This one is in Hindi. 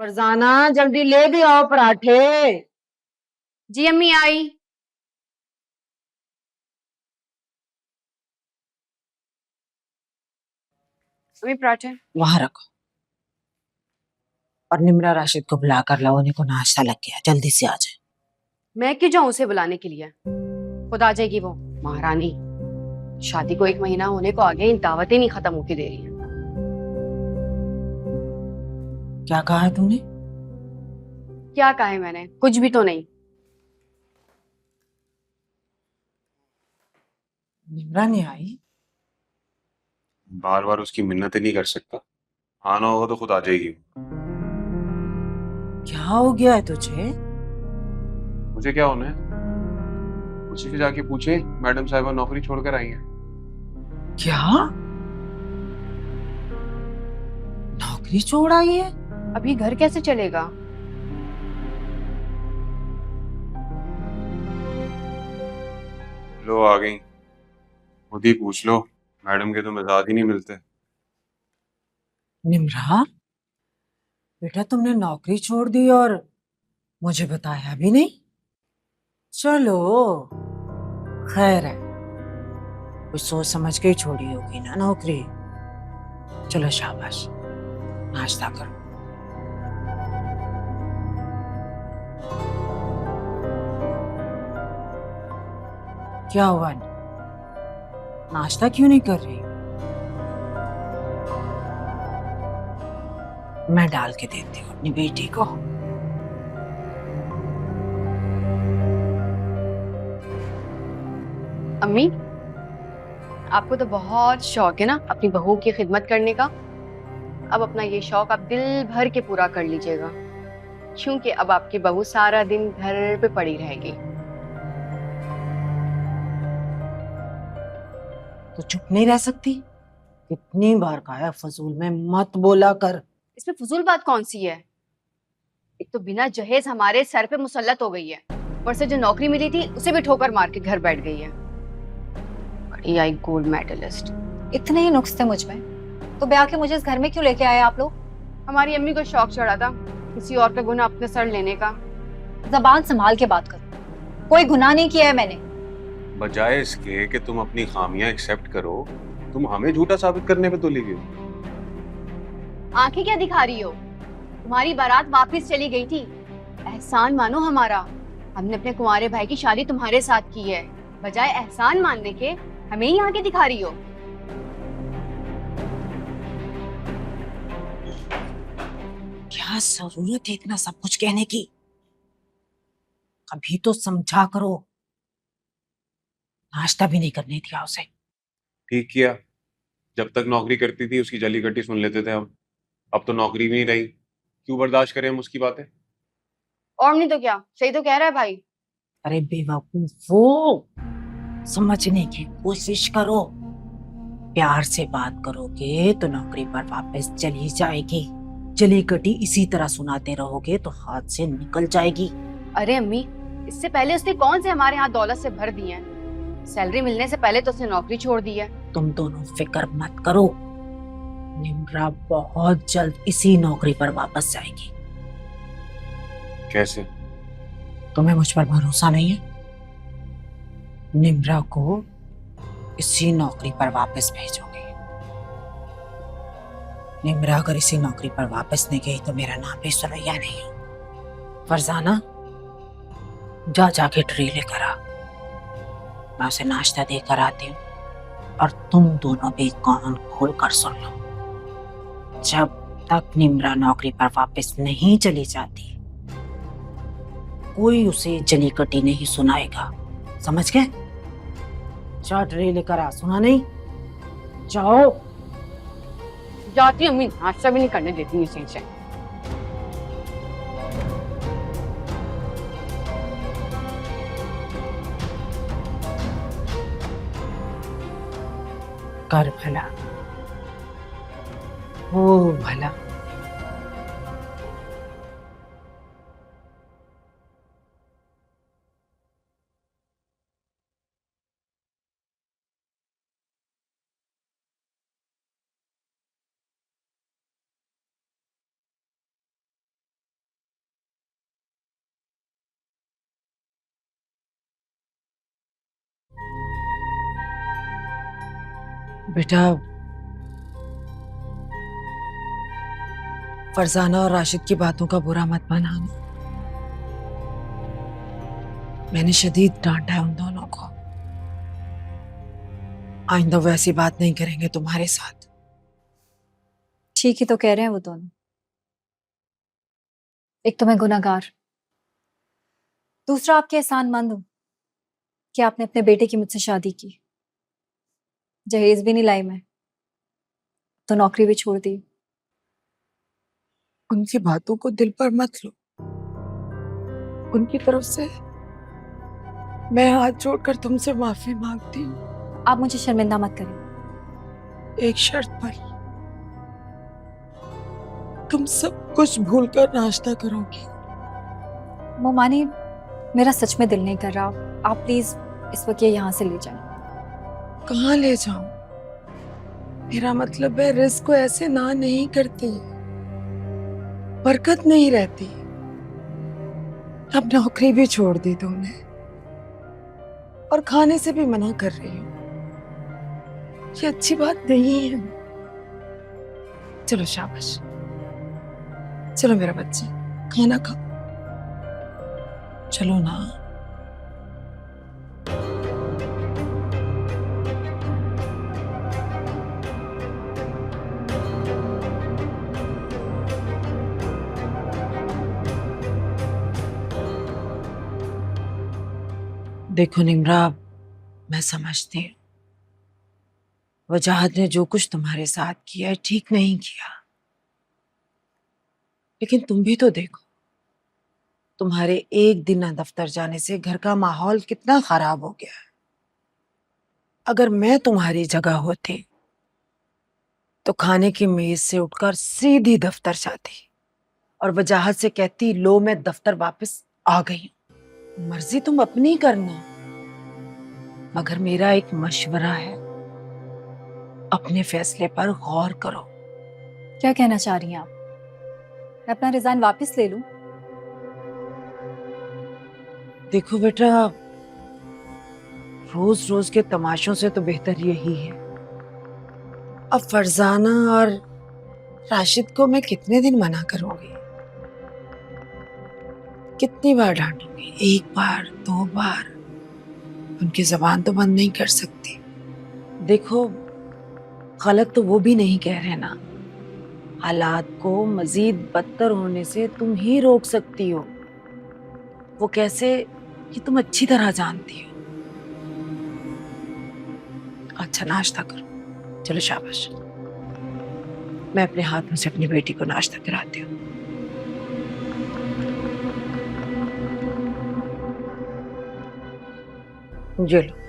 फरजाना जल्दी ले भी आओ पराठे। जी अम्मी आई। अम्मी पराठे वहां रखो और निम्रा राशिद को बुला कर लाओ, उन्हें को नाश्ता लग गया, जल्दी से आ जाए। मैं क्यों जाऊं उसे बुलाने के लिए? खुद आ जाएगी वो महारानी। शादी को 1 महीना होने को आगे इन दावतें नहीं खत्म होके दे रही है। क्या कहा है तूने? क्या कहा है मैंने? कुछ भी तो नहीं। निम्रा नहीं आई? बार बार उसकी मिन्नतें नहीं कर सकता। आना होगा तो खुद आ जाएगी। क्या हो गया है तुझे? मुझे क्या होना है? उसी से जाके पूछे, मैडम साहिबा नौकरी छोड़कर आई हैं। क्या नौकरी छोड़ आई है? अभी घर कैसे चलेगा? लो आ गई। खुद ही पूछ लो, मैडम के तो मिजाज ही नहीं मिलते। निम्रा बेटा, तुमने नौकरी छोड़ दी और मुझे बताया भी नहीं। चलो खैर है, कुछ सोच समझ के ही छोड़ी होगी ना नौकरी। चलो शाबाश, नाश्ता करो। क्या हुआ, नाश्ता क्यों नहीं कर रही? मैं डाल के देती हूँ अपनी बेटी को। अम्मी, आपको तो बहुत शौक है ना अपनी बहू की खिदमत करने का। अब अपना ये शौक आप दिल भर के पूरा कर लीजिएगा, क्योंकि अब आपकी बहू सारा दिन घर पे पड़ी रहेगी। तो चुप नहीं रह सकती? कितनी बार कहा है फजूल में मत बोला कर। इसमें फजूल बात कौन सी है? एक तो बिना जहेज हमारे सर पे मुसल्लत हो गई है, ऊपर से जो नौकरी मिली थी उसे भी ठोकर मार के घर बैठ गई है। बड़ी आई गोल्ड मेडलिस्ट। इतने ही नुक्स थे मुझ में तो ब्याह के मुझे इस घर में क्यों लेके आए आप लोग? हमारी अम्मी को शौक चढ़ा था किसी और का गुनाह अपने सर लेने का। जबान संभाल के बात करो, कोई गुनाह नहीं किया है मैंने। बजाय इसके कि तुम अपनी खामियां एक्सेप्ट करो, तुम हमें झूठा साबित करने पे तुली गई। आंखें क्या दिखा रही हो? तुम्हारी बारात वापस चली गई थी। एहसान मानो हमारा, हमने अपने कुंवारे भाई की शादी तुम्हारे साथ की है। बजाय एहसान मानने के हमें ही आंखें दिखा रही हो। क्या जरूरत है इतना सब कुछ कहने की? कभी तो समझा करो। नाश्ता भी नहीं करने दिया उसे। ठीक किया। जब तक नौकरी करती थी उसकी जली कटी सुन लेते थे हम। अब तो नौकरी भी नहीं रही, क्यों बर्दाश्त करें हम उसकी बातें? और नहीं तो क्या, सही तो कह रहा है भाई। अरे बेवकूफो, समझने की कोशिश करो। प्यार से बात करोगे तो नौकरी पर वापस चली जाएगी। जली कटी इसी तरह सुनाते रहोगे तो हाथ से निकल जाएगी। अरे अम्मी, इससे पहले उसने कौन से हमारे हाथ दौलत से भर दिए हैं? सैलरी मिलने से पहले तो उसने नौकरी छोड़ दी है। तुम दोनों फिक्र मत करो, निम्रा बहुत जल्द इसी नौकरी पर वापस जाएगी। कैसे? तुम्हें मुझ पर भरोसा नहीं है? निम्रा को इसी नौकरी पर वापस भेजोगे। निम्रा अगर इसी नौकरी पर वापस नहीं गई तो मेरा नाम भी सुरैया नहीं। फरजाना, जा जाके ट्रे लेकर आ, मैं उसे नाश्ता देकर आती हूँ। और तुम दोनों भी कान खोल कर सुन लो, जब तक निम्रा नौकरी पर वापस नहीं चली जाती कोई उसे जली कटी नहीं सुनाएगा, समझ गए? जा ट्रे लेकर आ, सुना नहीं? जाओ। जाती अम्मी, नाश्ता भी नहीं करने देती है सही से। कर भला, हो भला। बेटा, फरजाना और राशिद की बातों का बुरा मत मानना। मैंने शदीद डांटा है उन दोनों को। आइंदा वो ऐसी बात नहीं करेंगे तुम्हारे साथ। ठीक ही तो कह रहे हैं वो दोनों। एक तो मैं गुनहगार, दूसरा आपके एहसानमंद हूं कि आपने अपने बेटे की मुझसे शादी की। जहेज भी नहीं लाई मैं, तो नौकरी भी छोड़ दी। उनकी बातों को दिल पर मत लो। उनकी तरफ से मैं हाथ जोड़कर तुमसे माफी मांगती हूँ। आप मुझे शर्मिंदा मत करें। एक शर्त पर, तुम सब कुछ भूलकर नाश्ता करोगी। मोमानी, मेरा सच में दिल नहीं कर रहा। आप प्लीज इस वक्त ये यहाँ से ले जाएं। कहाँ ले जाऊं? मेरा मतलब है, रिस्क को ऐसे ना नहीं करते, बरकत नहीं रहती। अब नौकरी भी छोड़ दी तुमने और खाने से भी मना कर रही हो। ये अच्छी बात नहीं है। चलो शाबाश, चलो मेरा बच्चा, खाना खाओ। चलो ना। देखो निम्रा, मैं समझती हूँ वजाहत ने जो कुछ तुम्हारे साथ किया है ठीक नहीं किया, लेकिन तुम भी तो देखो, तुम्हारे एक दिन न दफ्तर जाने से घर का माहौल कितना खराब हो गया है। अगर मैं तुम्हारी जगह होती तो खाने की मेज से उठकर सीधी दफ्तर जाती और वजाहत से कहती, लो मैं दफ्तर वापस आ गई हूं, मर्जी तुम अपनी करना, मगर मेरा एक मशवरा है, अपने फैसले पर गौर करो। क्या कहना चाह रही हैं आप? मैं अपना रिजाइन वापस ले लूं? देखो बेटा, रोज रोज के तमाशों से तो बेहतर यही है। अब फरजाना और राशिद को मैं कितने दिन मना करूंगी? कितनी बार डांटूंगी? एक बार, दो बार? उनकी जबान तो बंद नहीं कर सकती। देखो, गलत तो वो भी नहीं कह रहे ना। हालात को मजीद बदतर होने से तुम ही रोक सकती हो। वो कैसे, ये तुम अच्छी तरह जानती हो। अच्छा नाश्ता करो, चलो शाबाश। मैं अपने हाथों से अपनी बेटी को नाश्ता कराती हूँ। ये लो।